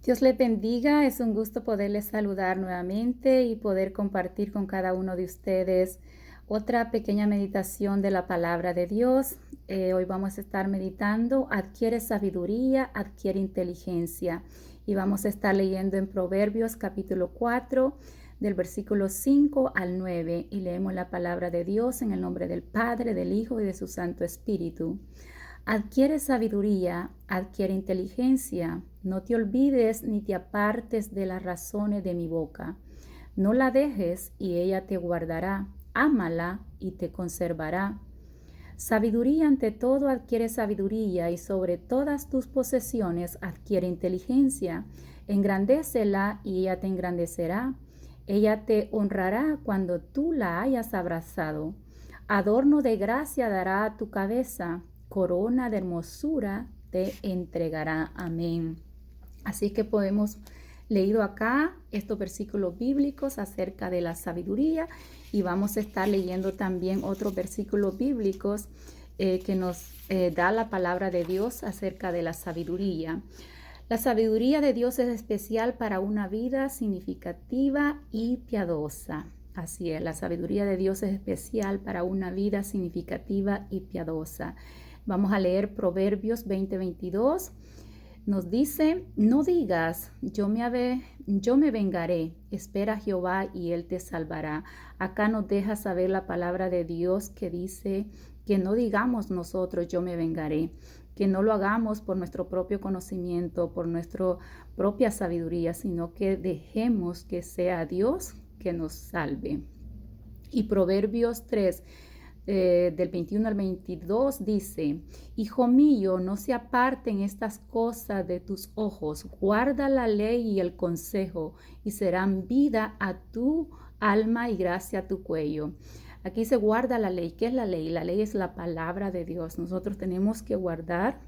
Dios les bendiga, es un gusto poderles saludar nuevamente y poder compartir con cada uno de ustedes otra pequeña meditación de la palabra de Dios. Hoy vamos a estar meditando, adquiere sabiduría, adquiere inteligencia. Y vamos a estar leyendo en Proverbios capítulo 4, del versículo 5 al 9. Y leemos la palabra de Dios en el nombre del Padre, del Hijo y de su Santo Espíritu. Adquiere sabiduría, adquiere inteligencia. No te olvides ni te apartes de las razones de mi boca. No la dejes y ella te guardará. Ámala y te conservará. Sabiduría ante todo adquiere sabiduría y sobre todas tus posesiones adquiere inteligencia. Engrandécela y ella te engrandecerá. Ella te honrará cuando tú la hayas abrazado. Adorno de gracia dará a tu cabeza, corona de hermosura te entregará. Amén. Así que podemos leído acá estos versículos bíblicos acerca de la sabiduría y vamos a estar leyendo también otros versículos bíblicos que nos da la palabra de Dios acerca de la sabiduría. La sabiduría de Dios es especial para una vida significativa y piadosa. Así es, la sabiduría de Dios es especial para una vida significativa y piadosa. Vamos a leer Proverbios 20:22. Nos dice, no digas, yo me vengaré, espera a Jehová y él te salvará. Acá nos deja saber la palabra de Dios que dice que no digamos nosotros, yo me vengaré, que no lo hagamos por nuestro propio conocimiento, por nuestra propia sabiduría, sino que dejemos que sea Dios que nos salve. Y Proverbios 3, del 21 al 22 dice, Hijo mío, no se aparten estas cosas de tus ojos, guarda la ley y el consejo, y serán vida a tu alma y gracia a tu cuello. Aquí se guarda la ley. ¿Qué es la ley? La ley es la palabra de Dios. Nosotros tenemos que guardar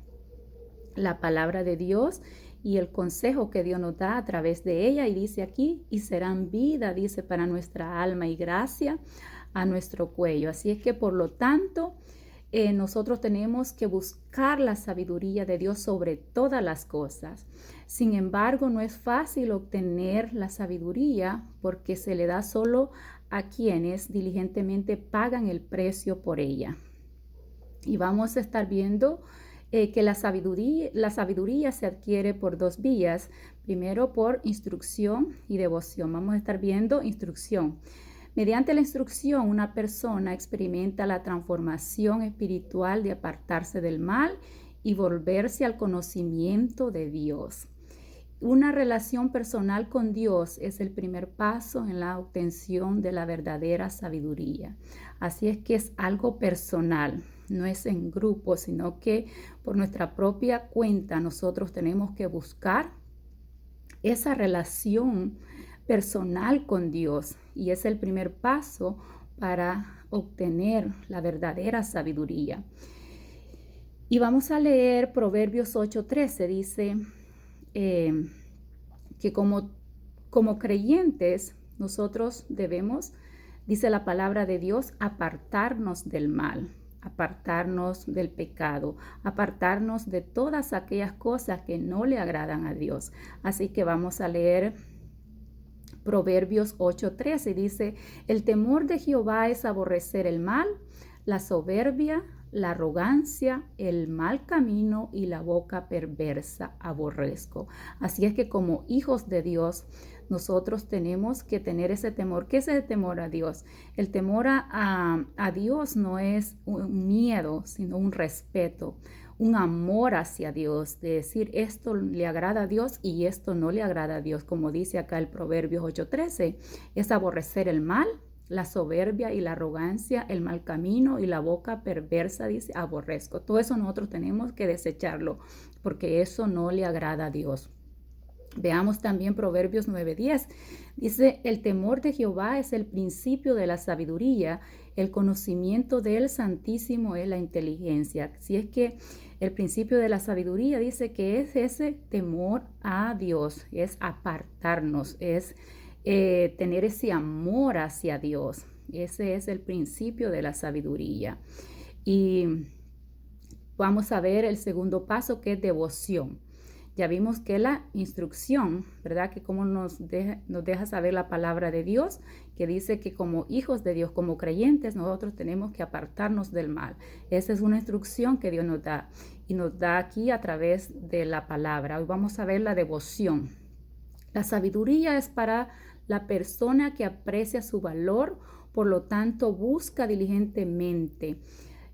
la palabra de Dios y el consejo que Dios nos da a través de ella. Y dice aquí, y serán vida, dice, para nuestra alma y gracia a nuestro cuello. Así es que por lo tanto, nosotros tenemos que buscar la sabiduría de Dios sobre todas las cosas. Sin embargo, no es fácil obtener la sabiduría porque se le da solo a quienes diligentemente pagan el precio por ella. Y vamos a estar viendo que la sabiduría se adquiere por dos vías. Primero, por instrucción y devoción. Vamos a estar viendo instrucción. Mediante la instrucción, una persona experimenta la transformación espiritual de apartarse del mal y volverse al conocimiento de Dios. Una relación personal con Dios es el primer paso en la obtención de la verdadera sabiduría. Así es que es algo personal, no es en grupo, sino que por nuestra propia cuenta nosotros tenemos que buscar esa relación personal con Dios y es el primer paso para obtener la verdadera sabiduría. Y vamos a leer Proverbios 8:13, dice que como creyentes nosotros debemos, dice la palabra de Dios, apartarnos del mal, apartarnos del pecado, apartarnos de todas aquellas cosas que no le agradan a Dios. Así que vamos a leer Proverbios 8:13, dice, el temor de Jehová es aborrecer el mal, la soberbia, la arrogancia, el mal camino y la boca perversa aborrezco. Así es que como hijos de Dios, nosotros tenemos que tener ese temor. ¿Qué es el temor a Dios? El temor a Dios no es un miedo, sino un respeto, un amor hacia Dios, de decir esto le agrada a Dios y esto no le agrada a Dios. Como dice acá el Proverbios 8:13, es aborrecer el mal, la soberbia y la arrogancia, el mal camino y la boca perversa, dice, aborrezco. Todo eso nosotros tenemos que desecharlo porque eso no le agrada a Dios. Veamos también Proverbios 9:10. Dice, el temor de Jehová es el principio de la sabiduría, el conocimiento del Santísimo es la inteligencia. Si es que el principio de la sabiduría dice que es ese temor a Dios, es apartarnos, es tener ese amor hacia Dios. Ese es el principio de la sabiduría. Y vamos a ver el segundo paso, que es devoción. Ya vimos que la instrucción, ¿verdad? Que como nos deja saber la palabra de Dios, que dice que como hijos de Dios, como creyentes, nosotros tenemos que apartarnos del mal. Esa es una instrucción que Dios nos da y nos da aquí a través de la palabra. Hoy vamos a ver la devoción. La sabiduría es para la persona que aprecia su valor, por lo tanto busca diligentemente.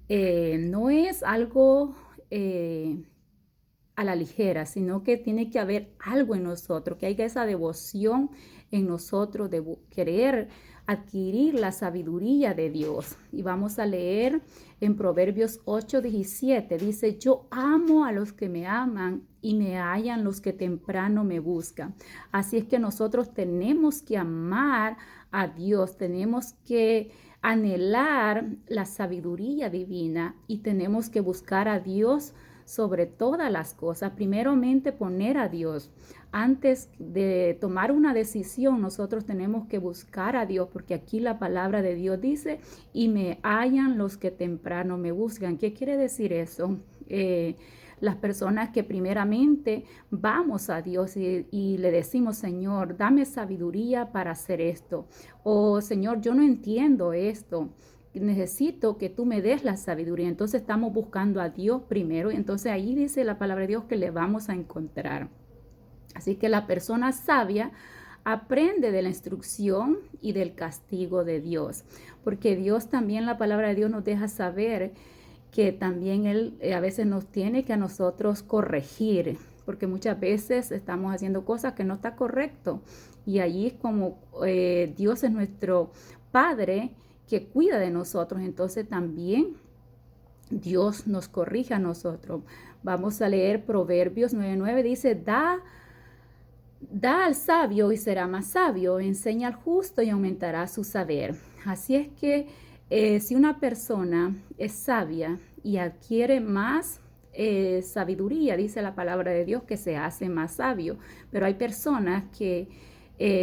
No es algo a la ligera, sino que tiene que haber algo en nosotros, que haya esa devoción en nosotros de querer adquirir la sabiduría de Dios. Y vamos a leer en Proverbios 8:17. Dice, yo amo a los que me aman y me hallan los que temprano me buscan. Así es que nosotros tenemos que amar a Dios, tenemos que anhelar la sabiduría divina y tenemos que buscar a Dios sobre todas las cosas. Primeramente poner a Dios. Antes de tomar una decisión, nosotros tenemos que buscar a Dios, porque aquí la palabra de Dios dice, y me hallan los que temprano me buscan. ¿Qué quiere decir eso? Las personas que primeramente vamos a Dios y le decimos, Señor, dame sabiduría para hacer esto. O Señor, yo no entiendo esto. Necesito que tú me des la sabiduría. Entonces estamos buscando a Dios primero. Y entonces ahí dice la palabra de Dios que le vamos a encontrar. Así que la persona sabia aprende de la instrucción y del castigo de Dios. Porque Dios también, la palabra de Dios nos deja saber que también Él a veces nos tiene que a nosotros corregir. Porque muchas veces estamos haciendo cosas que no está correcto. Y allí es como Dios es nuestro Padre que cuida de nosotros, entonces también Dios nos corrige a nosotros. Vamos a leer Proverbios 9:9, dice, da al sabio y será más sabio, enseña al justo y aumentará su saber. Así es que si una persona es sabia y adquiere más sabiduría, dice la palabra de Dios, que se hace más sabio, pero hay personas que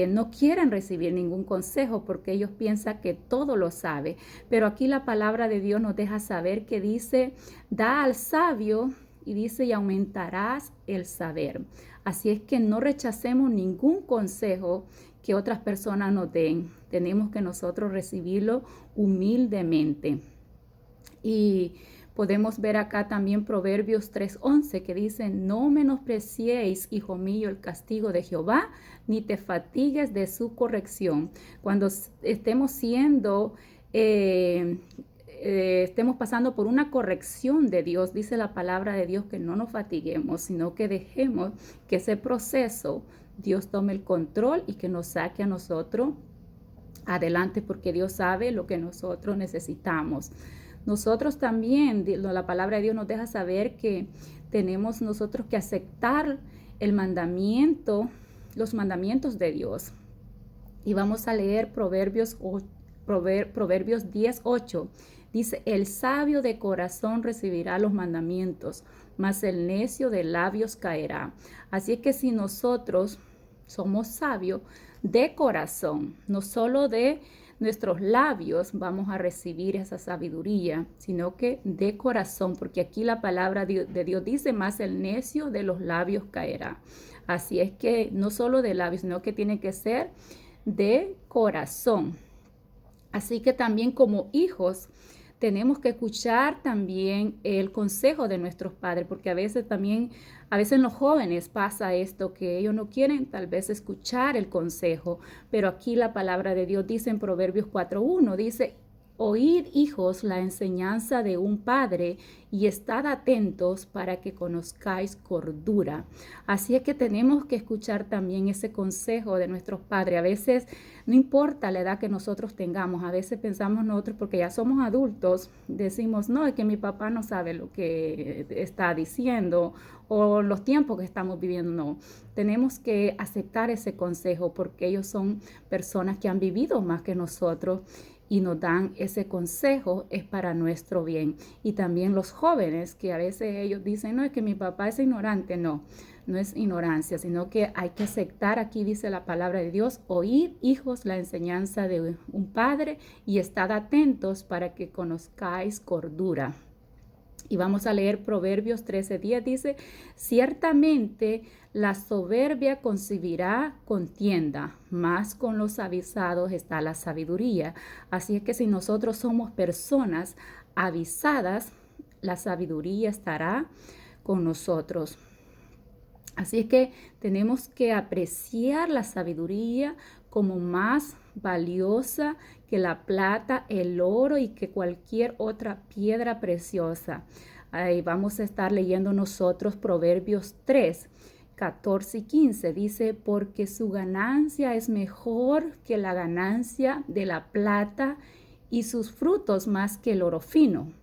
no quieren recibir ningún consejo porque ellos piensan que todo lo sabe. Pero aquí la palabra de Dios nos deja saber que dice, da al sabio y dice, y aumentarás el saber. Así es que no rechacemos ningún consejo que otras personas nos den. Tenemos que nosotros recibirlo humildemente. Y podemos ver acá también Proverbios 3:11 que dice, no menospreciéis, hijo mío, el castigo de Jehová, ni te fatigues de su corrección. Cuando estemos estemos pasando por una corrección de Dios, dice la palabra de Dios que no nos fatiguemos, sino que dejemos que ese proceso Dios tome el control y que nos saque a nosotros adelante, porque Dios sabe lo que nosotros necesitamos. Nosotros también, la palabra de Dios nos deja saber que tenemos nosotros que aceptar el mandamiento, los mandamientos de Dios. Y vamos a leer Proverbios 10:8. Dice, el sabio de corazón recibirá los mandamientos, mas el necio de labios caerá. Así es que si nosotros somos sabios de corazón, no solo de nuestros labios vamos a recibir esa sabiduría, sino que de corazón, porque aquí la palabra de Dios dice, más el necio de los labios caerá. Así es que no solo de labios, sino que tiene que ser de corazón. Así que también como hijos tenemos que escuchar también el consejo de nuestros padres, porque a veces en los jóvenes pasa esto, que ellos no quieren tal vez escuchar el consejo, pero aquí la palabra de Dios dice en Proverbios 4:1, dice, oíd, hijos, la enseñanza de un padre y estad atentos para que conozcáis cordura. Así es que tenemos que escuchar también ese consejo de nuestros padres. A veces no importa la edad que nosotros tengamos, a veces pensamos nosotros porque ya somos adultos, decimos, no, es que mi papá no sabe lo que está diciendo o los tiempos que estamos viviendo. No, tenemos que aceptar ese consejo porque ellos son personas que han vivido más que nosotros y nos dan ese consejo, es para nuestro bien. Y también los jóvenes, que a veces ellos dicen, no, es que mi papá es ignorante. No, no es ignorancia, sino que hay que aceptar, aquí dice la palabra de Dios, oíd, hijos, la enseñanza de un padre y estad atentos para que conozcáis cordura. Y vamos a leer Proverbios 13:10, dice, ciertamente la soberbia concebirá contienda, mas con los avisados está la sabiduría. Así es que si nosotros somos personas avisadas, la sabiduría estará con nosotros. Así es que tenemos que apreciar la sabiduría como más valiosa que la plata, el oro y que cualquier otra piedra preciosa. Ahí vamos a estar leyendo nosotros Proverbios 3, 14 y 15. Dice, porque su ganancia es mejor que la ganancia de la plata y sus frutos más que el oro fino.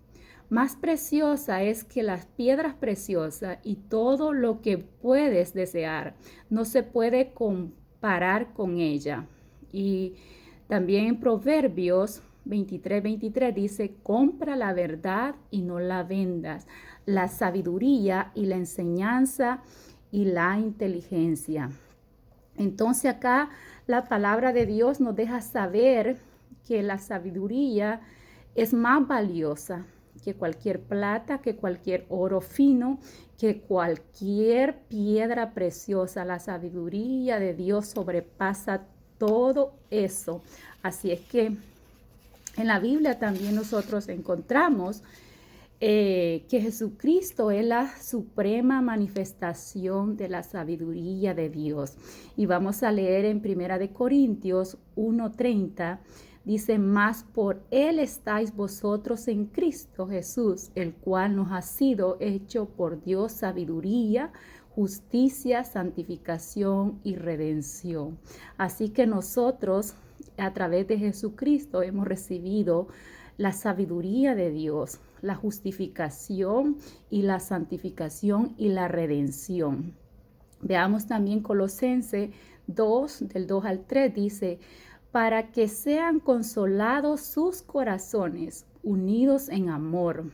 Más preciosa es que las piedras preciosas y todo lo que puedes desear. No se puede comparar con ella. Y también en Proverbios 23:23 dice, compra la verdad y no la vendas, la sabiduría y la enseñanza y la inteligencia. Entonces acá la palabra de Dios nos deja saber que la sabiduría es más valiosa que cualquier plata, que cualquier oro fino, que cualquier piedra preciosa. La sabiduría de Dios sobrepasa todo eso. Así es que en la Biblia también nosotros encontramos que Jesucristo es la suprema manifestación de la sabiduría de Dios. Y vamos a leer en 1 Corintios 1:30. Dice, mas por Él estáis vosotros en Cristo Jesús, el cual nos ha sido hecho por Dios sabiduría, justicia, santificación y redención. Así que nosotros, a través de Jesucristo, hemos recibido la sabiduría de Dios, la justificación y la santificación y la redención. Veamos también Colosenses 2, del 2 al 3, dice, para que sean consolados sus corazones, unidos en amor,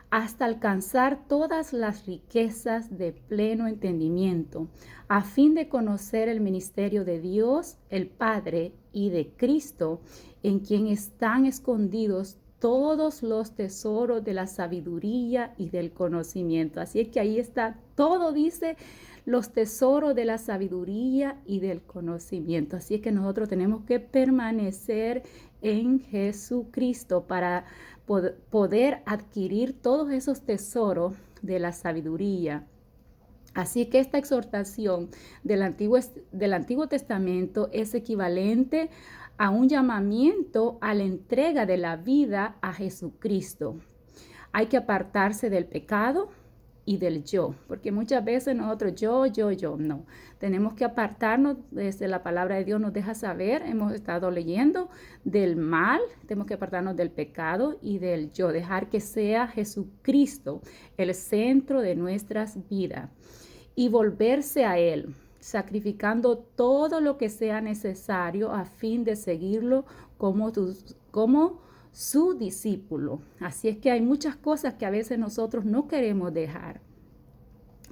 hasta alcanzar todas las riquezas de pleno entendimiento, a fin de conocer el ministerio de Dios, el Padre, y de Cristo, en quien están escondidos todos los tesoros de la sabiduría y del conocimiento. Así es que ahí está todo, dice, los tesoros de la sabiduría y del conocimiento. Así es que nosotros tenemos que permanecer en Jesucristo para poder adquirir todos esos tesoros de la sabiduría. Así que esta exhortación del Antiguo Testamento es equivalente a un llamamiento a la entrega de la vida a Jesucristo. Hay que apartarse del pecado y del yo, porque muchas veces nosotros yo, no. Tenemos que apartarnos, desde la palabra de Dios nos deja saber, hemos estado leyendo del mal, tenemos que apartarnos del pecado y del yo, dejar que sea Jesucristo el centro de nuestras vidas y volverse a Él, sacrificando todo lo que sea necesario a fin de seguirlo como su discípulo. Así es que hay muchas cosas que a veces nosotros no queremos dejar.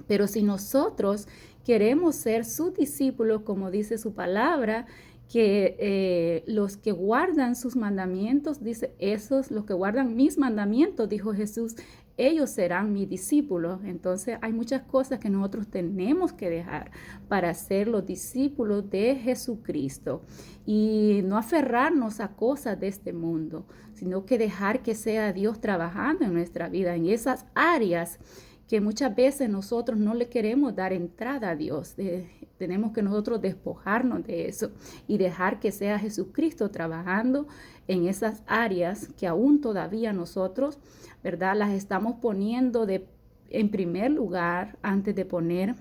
Pero si nosotros queremos ser sus discípulos, como dice su palabra, que los que guardan sus mandamientos, dice, esos, los que guardan mis mandamientos, dijo Jesús, ellos serán mis discípulos. Entonces hay muchas cosas que nosotros tenemos que dejar para ser los discípulos de Jesucristo y no aferrarnos a cosas de este mundo, sino que dejar que sea Dios trabajando en nuestra vida, en esas áreas que muchas veces nosotros no le queremos dar entrada a Dios. Tenemos que nosotros despojarnos de eso y dejar que sea Jesucristo trabajando en esas áreas que aún todavía nosotros, ¿verdad?, las estamos poniendo en primer lugar antes de poner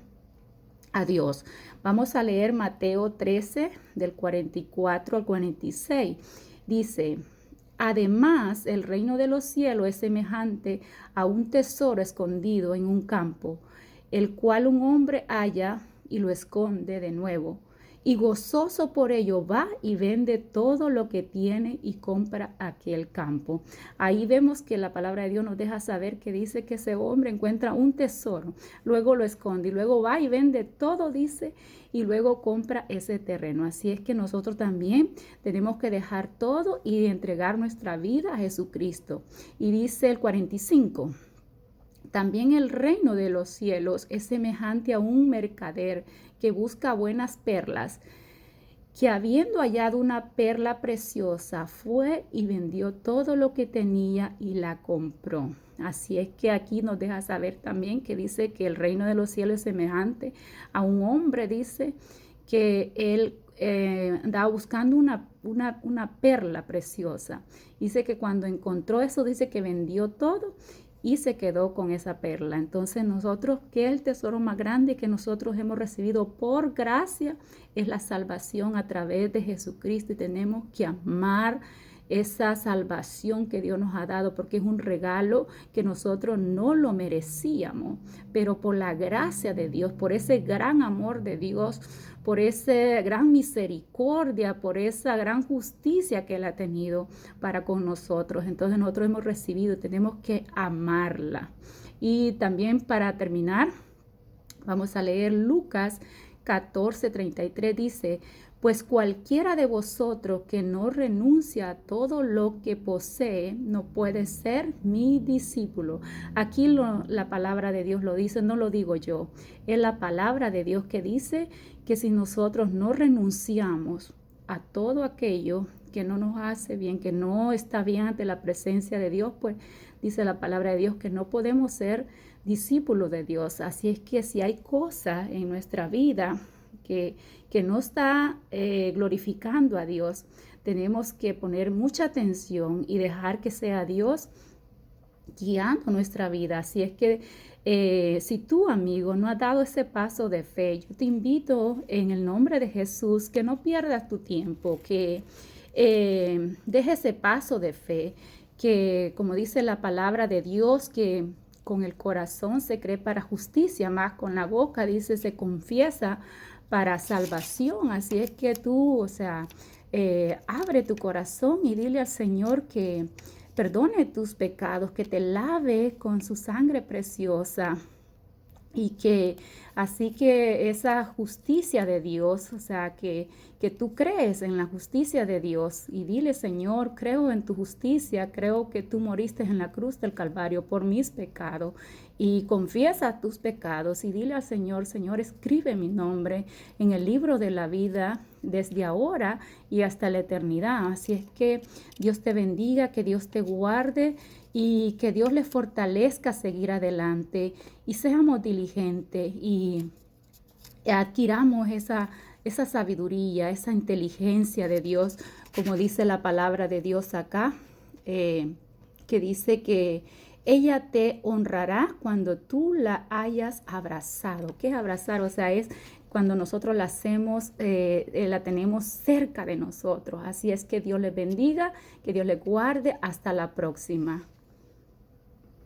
a Dios. Vamos a leer Mateo 13, del 44 al 46. Dice, además, el reino de los cielos es semejante a un tesoro escondido en un campo, el cual un hombre halla y lo esconde de nuevo. Y gozoso por ello va y vende todo lo que tiene y compra aquel campo. Ahí vemos que la palabra de Dios nos deja saber que dice que ese hombre encuentra un tesoro, luego lo esconde y luego va y vende todo, dice, y luego compra ese terreno. Así es que nosotros también tenemos que dejar todo y entregar nuestra vida a Jesucristo. Y dice el 45. También el reino de los cielos es semejante a un mercader que busca buenas perlas, que habiendo hallado una perla preciosa, fue y vendió todo lo que tenía y la compró. Así es que aquí nos deja saber también que dice que el reino de los cielos es semejante a un hombre, dice que él andaba buscando una perla preciosa. Dice que cuando encontró eso, dice que vendió todo y se quedó con esa perla. Entonces nosotros, que el tesoro más grande que nosotros hemos recibido por gracia es la salvación a través de Jesucristo, y tenemos que amar esa salvación que Dios nos ha dado, porque es un regalo que nosotros no lo merecíamos, pero por la gracia de Dios, por ese gran amor de Dios, por esa gran misericordia, por esa gran justicia que Él ha tenido para con nosotros. Entonces nosotros hemos recibido y tenemos que amarla. Y también, para terminar, vamos a leer Lucas 14:33, dice: pues cualquiera de vosotros que no renuncia a todo lo que posee, no puede ser mi discípulo. Aquí la palabra de Dios lo dice, no lo digo yo. Es la palabra de Dios que dice que si nosotros no renunciamos a todo aquello que no nos hace bien, que no está bien ante la presencia de Dios, pues dice la palabra de Dios que no podemos ser discípulos de Dios. Así es que si hay cosas en nuestra vida que no está glorificando a Dios, tenemos que poner mucha atención y dejar que sea Dios guiando nuestra vida. Así es que si tú, amigo, no has dado ese paso de fe, yo te invito en el nombre de Jesús que no pierdas tu tiempo, que dejes ese paso de fe, que, como dice la palabra de Dios, que con el corazón se cree para justicia, más con la boca, dice, se confiesa para salvación. Así es que tú, abre tu corazón y dile al Señor que perdone tus pecados, que te lave con su sangre preciosa. Y que así que esa justicia de Dios, que tú crees en la justicia de Dios, y dile: Señor, creo en tu justicia, creo que tú moriste en la cruz del Calvario por mis pecados, y confiesa tus pecados y dile al Señor: Señor, escribe mi nombre en el libro de la vida desde ahora y hasta la eternidad. Así es que Dios te bendiga, que Dios te guarde y que Dios les fortalezca a seguir adelante, y seamos diligentes y adquiramos esa sabiduría, esa inteligencia de Dios, como dice la palabra de Dios acá, que dice que ella te honrará cuando tú la hayas abrazado. ¿Qué es abrazar? Es cuando nosotros la hacemos, la tenemos cerca de nosotros. Así es que Dios les bendiga, que Dios les guarde. Hasta la próxima.